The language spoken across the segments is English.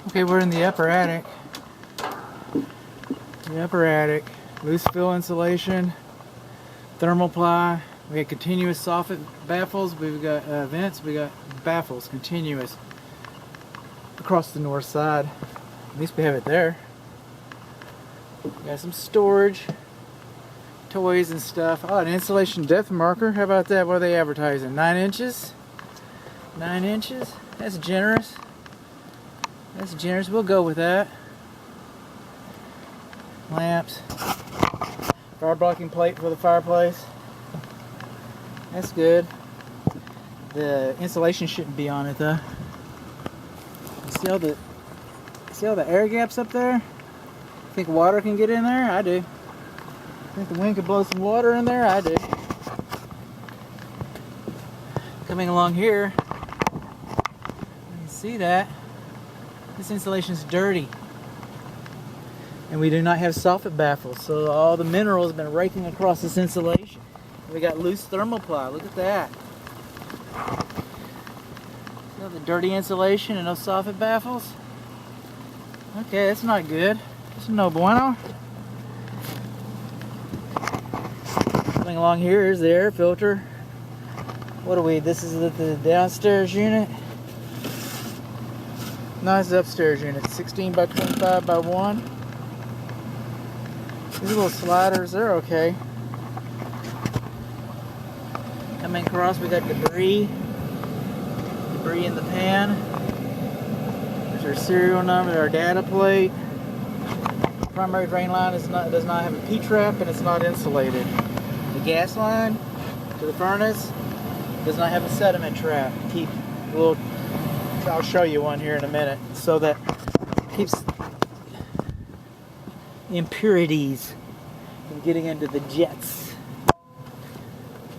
Okay, we're in the upper attic. The upper attic. Loose fill insulation, thermal ply. We got continuous soffit baffles. We've got vents. We got baffles, continuous, across the north side. At least we have it there. We got some storage, toys and stuff. Oh, an insulation depth marker. How about that? What are they advertising? 9 inches? 9 inches? That's generous. That's generous. We'll go with that. Lamps. Fire blocking plate for the fireplace. That's good. The insulation shouldn't be on it though. See all the air gaps up there? Think water can get in there? I do. Think the wind could blow some water in there? I do. Coming along here, you can see that this insulation is dirty. And we do not have soffit baffles, so all the minerals have been raking across this insulation. We got loose thermal ply. Look at that. See all the dirty insulation and no soffit baffles? Okay, that's not good. That's no bueno. Coming along here is the air filter. What are we? This is the downstairs unit. No, it's the upstairs unit. 16 by 25 by 1. These little sliders, they're okay. Coming across, we got debris in the pan. There's our serial number, our data plate. Primary drain line does not have a P-trap and it's not insulated. The gas line to the furnace does not have a sediment trap. I'll show you one here in a minute, so that keeps impurities from getting into the jets.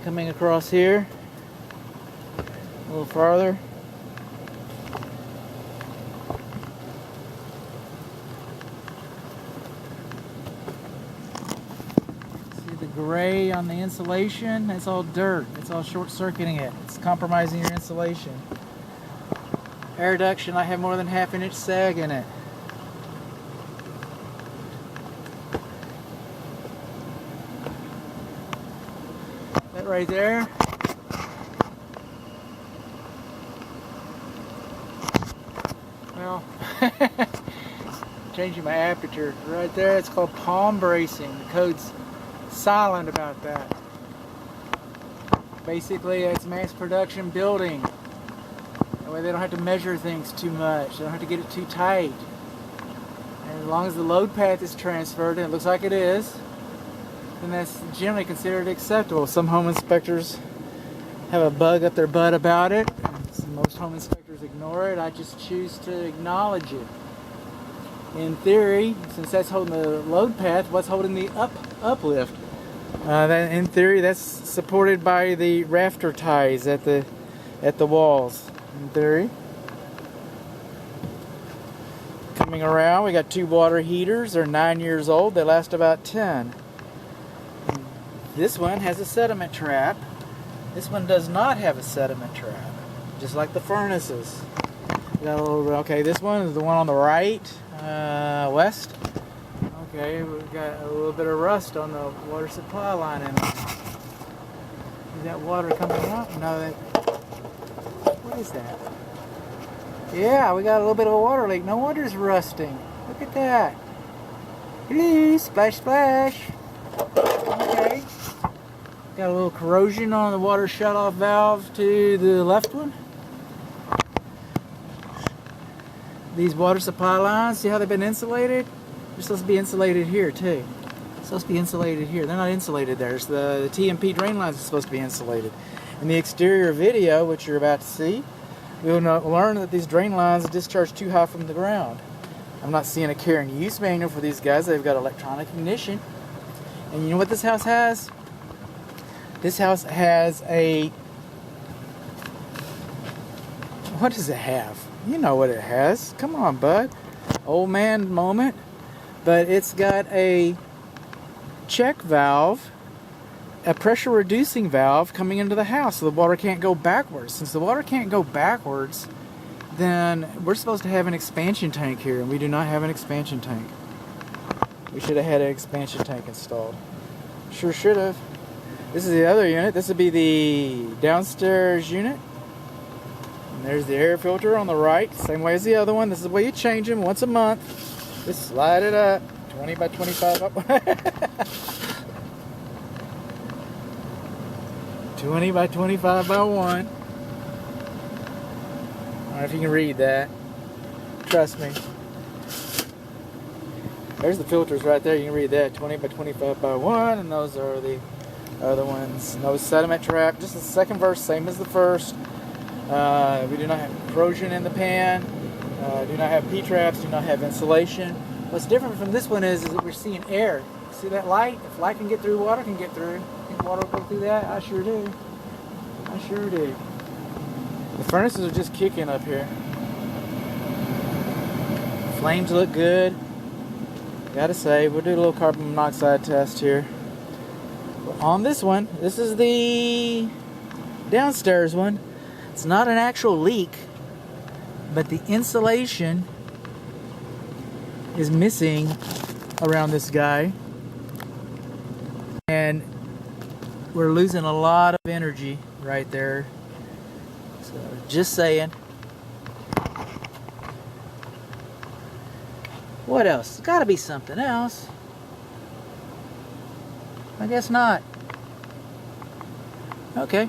Coming across here a little farther. See the gray on the insulation? It's all dirt. It's all short-circuiting it. It's compromising your insulation. Air duction, I have more than ½ inch sag in it. That right there. Well, changing my aperture. Right there, it's called palm bracing. The code's silent about that. Basically, it's mass production building. That way they don't have to measure things too much. They don't have to get it too tight. And as long as the load path is transferred, and it looks like it is, then that's generally considered acceptable. Some home inspectors have a bug up their butt about it. Most home inspectors ignore it. I just choose to acknowledge it. In theory, since that's holding the load path, what's holding the uplift? In theory, that's supported by the rafter ties at the walls. In theory. Coming around, we got 2 water heaters. They're 9 years old. They last about 10. This one has a sediment trap. This one does not have a sediment trap, just like the furnaces. We got a little, okay, this one is the one on the right, west. Okay, we've got a little bit of rust on the water supply line in it. Is that water coming out? No, what is that? Yeah, we got a little bit of a water leak. No wonder it's rusting. Look at that. Hello, splash, splash. Okay. Got a little corrosion on the water shutoff valve to the left one. These water supply lines, see how they've been insulated? They're supposed to be insulated here too. They're supposed to be insulated here. They're not insulated there. So the TMP drain lines are supposed to be insulated. In the exterior video, which you're about to see, we'll learn that these drain lines discharge too high from the ground. I'm not seeing a care and use manual for these guys. They've got electronic ignition. And you know what this house has? This house has a... What does it have? You know what it has. Come on, bud. Old man moment. But it's got a check valve, a pressure reducing valve coming into the house so the water can't go backwards. Since the water can't go backwards, then we're supposed to have an expansion tank here, and we do not have an expansion tank. We should have had an expansion tank installed. Sure should have. This is the other unit. This would be the downstairs unit. And there's the air filter on the right, same way as the other one. This is the way you change them once a month. Just slide it up, 20 by 25 up. 20 by 25 by 1. I don't know if you can read that. Trust me. There's the filters right there. You can read that. 20 by 25 by 1. And those are the other ones. No sediment trap. Just the second verse, same as the first. We do not have corrosion in the pan. Do not have P-traps. Do not have insulation. What's different from this one is that we're seeing air. See that light? If light can get through, water can get through. Think water will go through that? I sure do. I sure do. The furnaces are just kicking up here. Flames look good. Gotta say, we'll do a little carbon monoxide test here. On this one, this is the downstairs one. It's not an actual leak, but the insulation is missing around this guy. And we're losing a lot of energy right there. So, just saying. What else? There's gotta be something else. I guess not. Okay.